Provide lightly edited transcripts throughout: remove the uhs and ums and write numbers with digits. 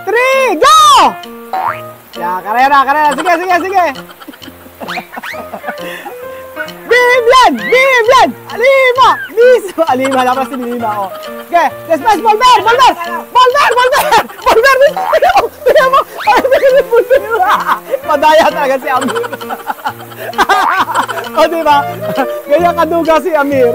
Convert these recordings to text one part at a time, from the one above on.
3, go! Yeah, karera. Sige. Vivian! 5! Alima, dapat si Lima, oh. Okay, let's press Volver! Tingnan mo! Madaya talaga si Amir. O, diba? Ganyan kaduga si Amir.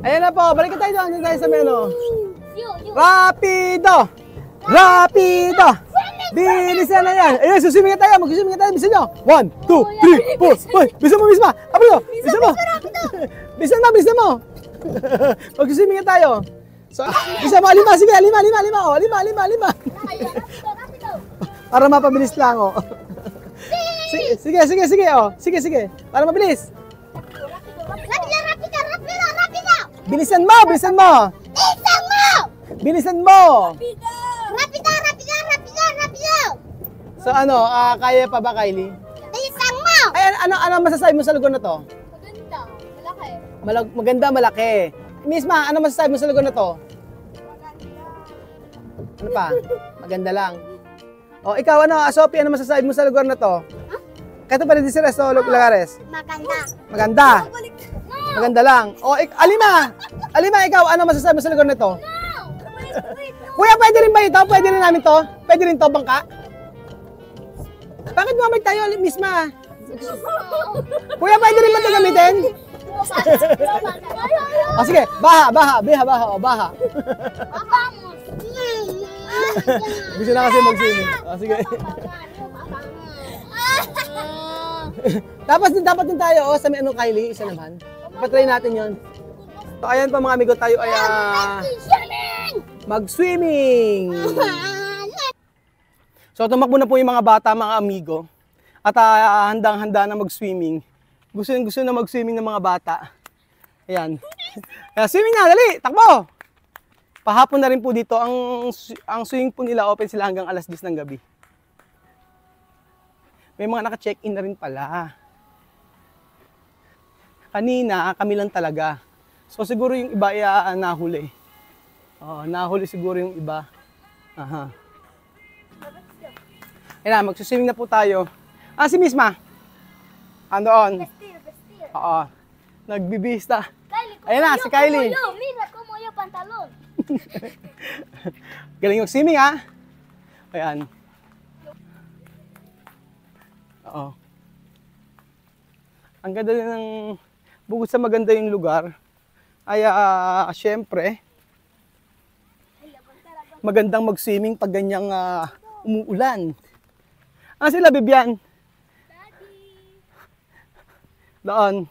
Ayan na po, balik tayo doon sa menu. Rapido! Bilisan na yan. Ayan, suswimming tayo, mag-swimming tayo. Bilisan nyo. 1, 2, 3, 4. Uy, bilisan mo, Misma. Abalo, bilisan mo. Mag-swimming tayo. So, bilisan mo, 5. Sige, 5. Oh, 5. Para mapabilis lang, oh. Sige, oh. Sige. Para mabilis. Bilisan mo! Rapido! So ano, kaya pa ba, Kylie? Bilisan mo! Ay, ano masasabi mo sa lugar na to? Maganda, malaki. Maganda, malaki. Misma, ano masasabi mo sa lugar na to? Ano pa? Maganda lang. O, ikaw ano, Sophie, ano masasabi mo sa lugar na to? Huh? Kaya pa rin si Resto, Lugares? Maganda. Maganda lang. O, Alima, ikaw, ano masasabi mo sa lugar na to? Kuya, pwede rin ba ito? Pwede rin namin to? Pwede rin to, bangka? Bakit bumabalik tayo, Misma? Kuya, pwede rin ba ito gamitin? O, sige, baha. Gusto na kasi mag-swimming. O, sige. Dapat din tayo, sa may ano, Kylie, isa naman. Patry natin yon. So, ayan pa mga amigo, tayo ay mag-swimming! So, tumakbo na po yung mga bata, mga amigo. At handang-handa na mag-swimming. Gusto na mag-swimming ng mga bata. Ayan. Kaya swimming na, dali! Takbo! Pahapon na rin po dito. Ang swimming po nila, open sila hanggang alas 10 ng gabi. May mga naka-check-in na rin pala. Kanina, kami lang talaga. So siguro yung iba ay nahuli. Nahuli siguro yung iba. Aha. Ayan, magsuswimming na po tayo. Si Misma. Andoon. Oo. Nagbibista. Ayan na, si Kylie. Mira como yo pantalon. Galing yung swimming, ha? Ayan. Oo. Ang ganda ng, bukod sa maganda yung lugar, ay syempre, magandang mag-swimming pag ganyang umuulan. Sila, Bibian? Daddy. Doon.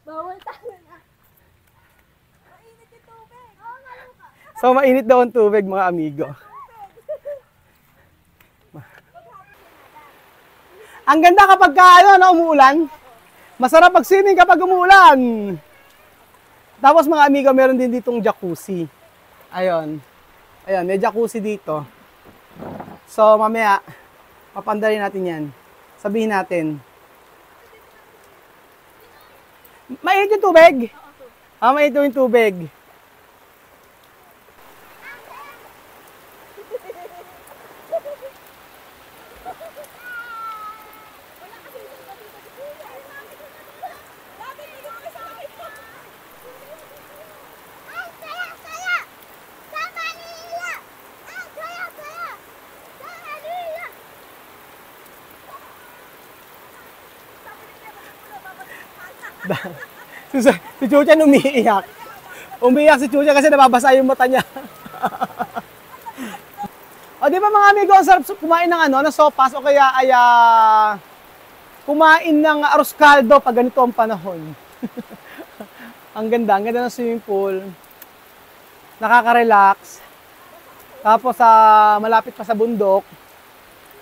Bawal tayo na. Mainit yung tubig. So, mainit daw ang tubig, mga amigo. Ang ganda kapag umuulan. Masarap mag-swimming kapag umuulan. Tapos mga amigo, meron din ditong jacuzzi. Ayun. Ayan, may jacuzzi dito. So, mamaya, papandali natin yan. Sabihin natin. Mainit yung tubig? Mainit yung tubig. Si Chucha umiiyak. Umiiyak si Chucha kasi nababasa yung mata niya. O di ba mga amigo, ang sarap kumain ng ng sopas o kaya ay kumain ng arroz caldo pag ganito ang panahon. Ang ganda ng swimming pool. Nakaka-relax. Tapos malapit pa sa bundok.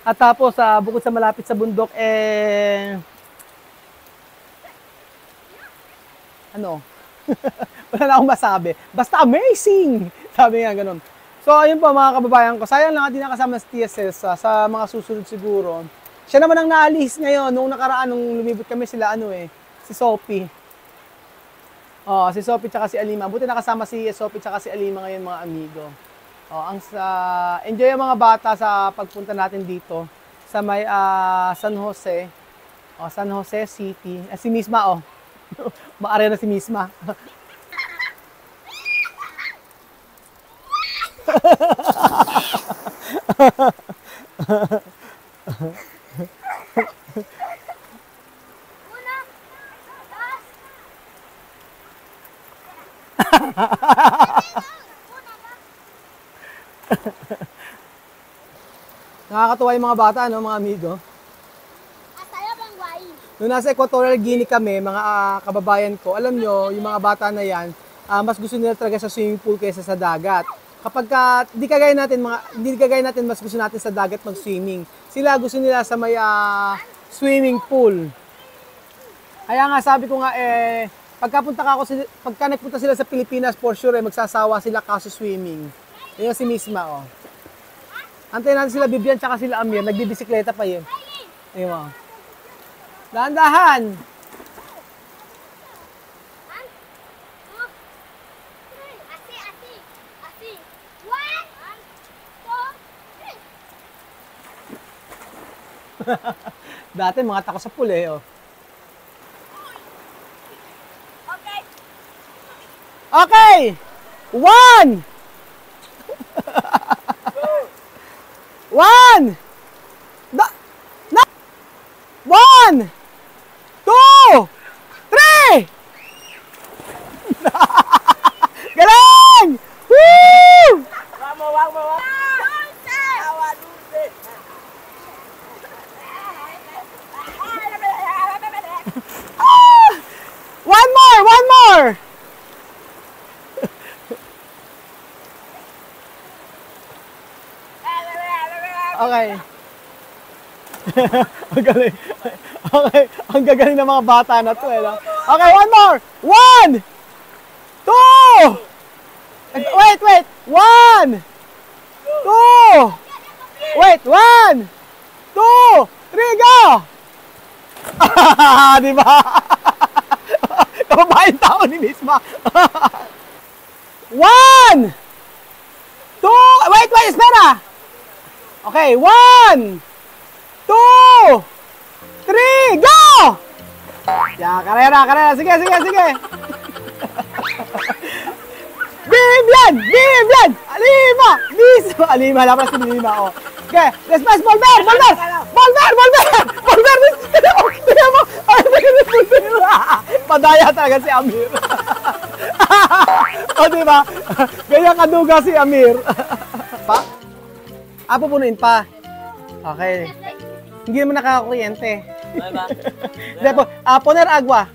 At tapos bukod sa malapit sa bundok wala na akong masabi. Basta amazing! Sabi nga ganun. So, ayun po mga kababayan ko. Sayang lang hindi nakasama si Tia Celsa sa mga susunod siguro. Siya naman ang naalis ngayon. Nung nakaraan, nung lumibot kami sila, si Sophie. Si Sophie tsaka si Alima. Buti nakasama si Sophie tsaka si Alima ngayon mga amigo. Enjoy ang mga bata sa pagpunta natin dito sa may San Jose. San Jose City. Si Misma, Maare na si Misma. Nakakatuwa yung mga bata, mga amigo. Noong nasa Equatorial Guinea kami, mga kababayan ko, alam nyo, yung mga bata na yan, mas gusto nila talaga sa swimming pool kaysa sa dagat. Kapag hindi kagaya natin, mas gusto natin sa dagat mag-swimming. Sila gusto nila sa may swimming pool. Kaya nga sabi ko nga, pagka nagpunta sila sa Pilipinas, for sure, magsasawa sila kaso swimming. Yan si Misma, Antayin natin sila Bibian tsaka sila Amir, nagbibisikleta pa yun. Ayun mo. Dahan-dahan! Dati mga tako sa pool Okay. Okay! 1! 1! 1! 2! 3! Galing! Woo! Vamos. One more! Okay. Ang galing. Okay, ang gagaling ng mga bata na to Okay, one more! 1! 2! Wait! 1! 2! Wait! 1! 2! 3, go! Di ba? Kababayan tao ni Misma. 1! 2! Wait! Espera! Okay, 1! 2! 3! Go! Karera. Sige. Bibian! Alima, lapras si Lima, Okay, let's pass, Volver! Padaya talaga si Amir. Diba? Ganyan kaduga si Amir. Pa? Pupunuin pa. Okay. Hindi naman nakakakuryente. Poner agua.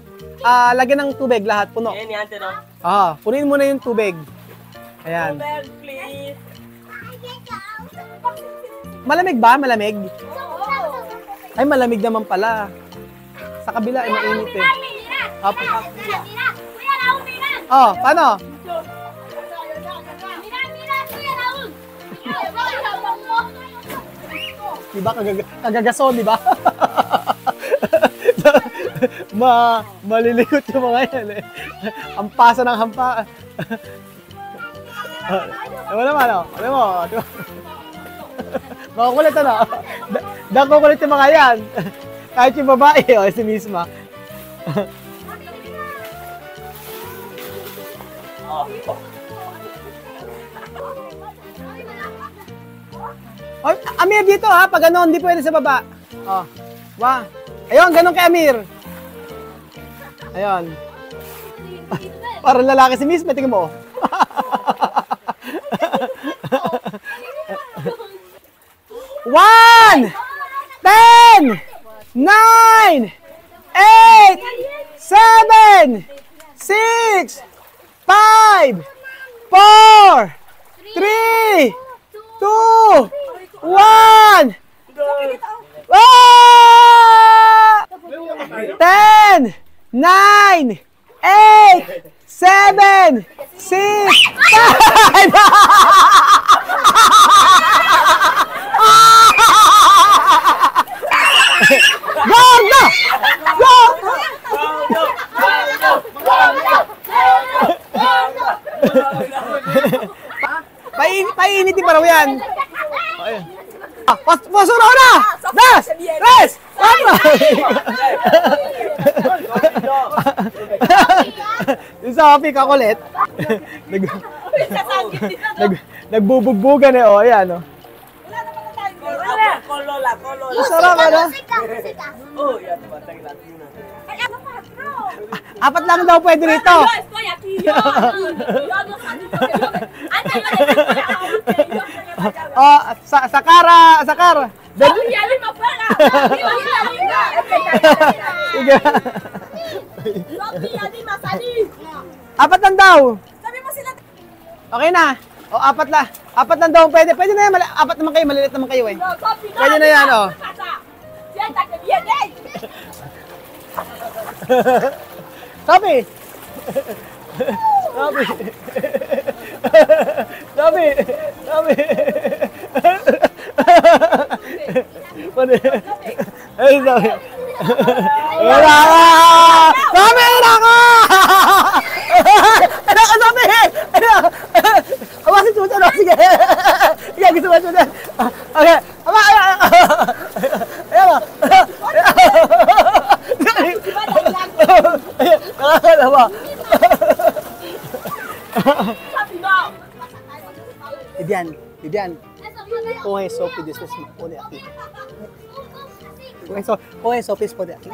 Lagyan ng tubig lahat, puno. Punuin mo na yung tubig. Ayan. Please. Malamig ba? Malamig? Ay, malamig naman pala. Sa kabila ay mainit paano? Di ba? Kagagason, di ba? Malilikot yung mga yan eh. Hampasa ng hampa. Diba naman, oh? Alam mo, diba? Makukulit, ano? Nakukulit yung mga yan. Kahit yung babae, oh, si Misma. Oh, Amir, dito ha. Pag ano, hindi pwede sa baba. Oh. Wow. Ayun, ganun kay Amir. Ayun. Parang lalaki si Miss, tingin mo. One, 10, 9, 8, 7, 6, 5, 4, 3, 2, 1. 10, 9, 8, 7, 6, 5. Go! Go! Go! Painitin pa raw yan. Pasura ko na! Das! Res! Papa! Yung sa Happy kakulit. Nagbubugbugan eh, oh, ayan, oh. Kolola. Sarap, ano? Oh, yan, batang natin. Apat lang daw pwede rito. Oh, sakara. Sige. Apat lang daw. Okay na. O, apat lang daw pwede. Pwede na yan. Apat naman kayo. Malilit naman kayo eh. Pwede na yan, oh. Sabi. Pwede. Ay, sabi. Wala ka! Sabi na ka! Ano ka sabi? Awasin susunod. Sige. Sige, gusto mo susunod. Okay. Ayan mo. Nakakala ba? Vivian. Coge soap y después me pone aquí. Coge soap y después pone aquí.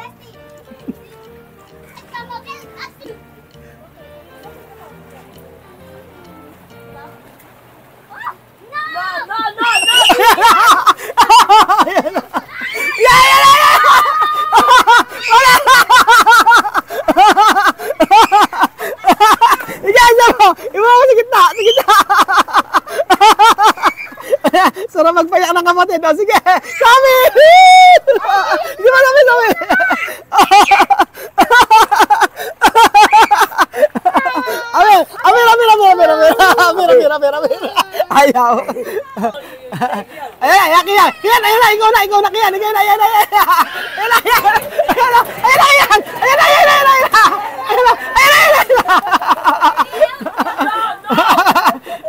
Sarap magpayak ng kapatid. O, sige. Sabi! Di ba namin sabi? Amir. Ayaw. Ayan. Ikaw na.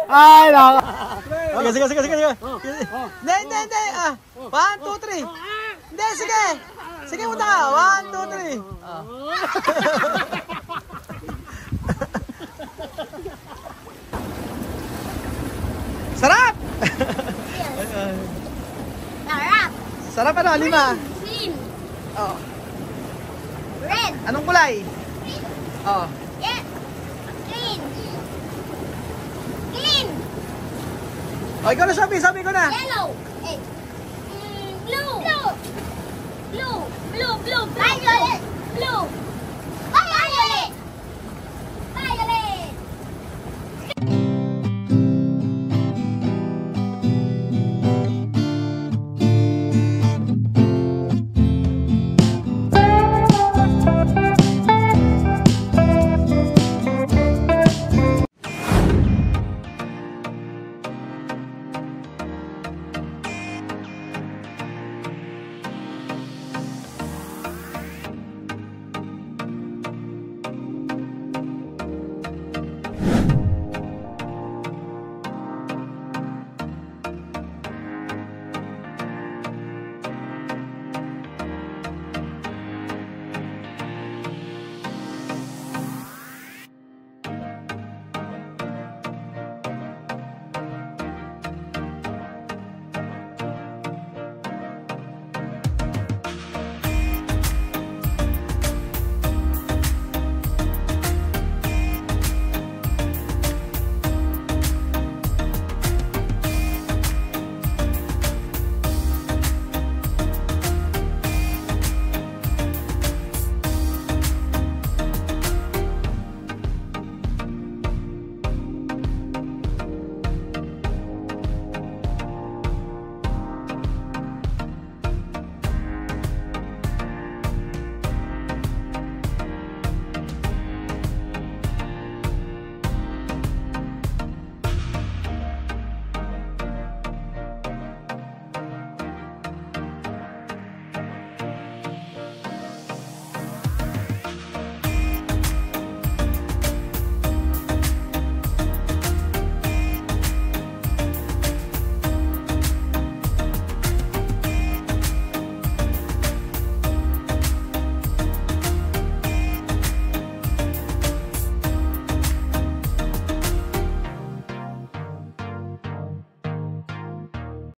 Ay, nako. Sige. Hindi. 1, 2, 3. Hindi, sige. Sige, punta ka. 1, 2, 3. Sarap! Sarap ano, 5. Green. Oh. Red. Anong kulay? Green. Oh. Yeah. Green. Green. Oh, ikaw na, sabi ko na. Yellow. Blue. Blue. Violet. Blue.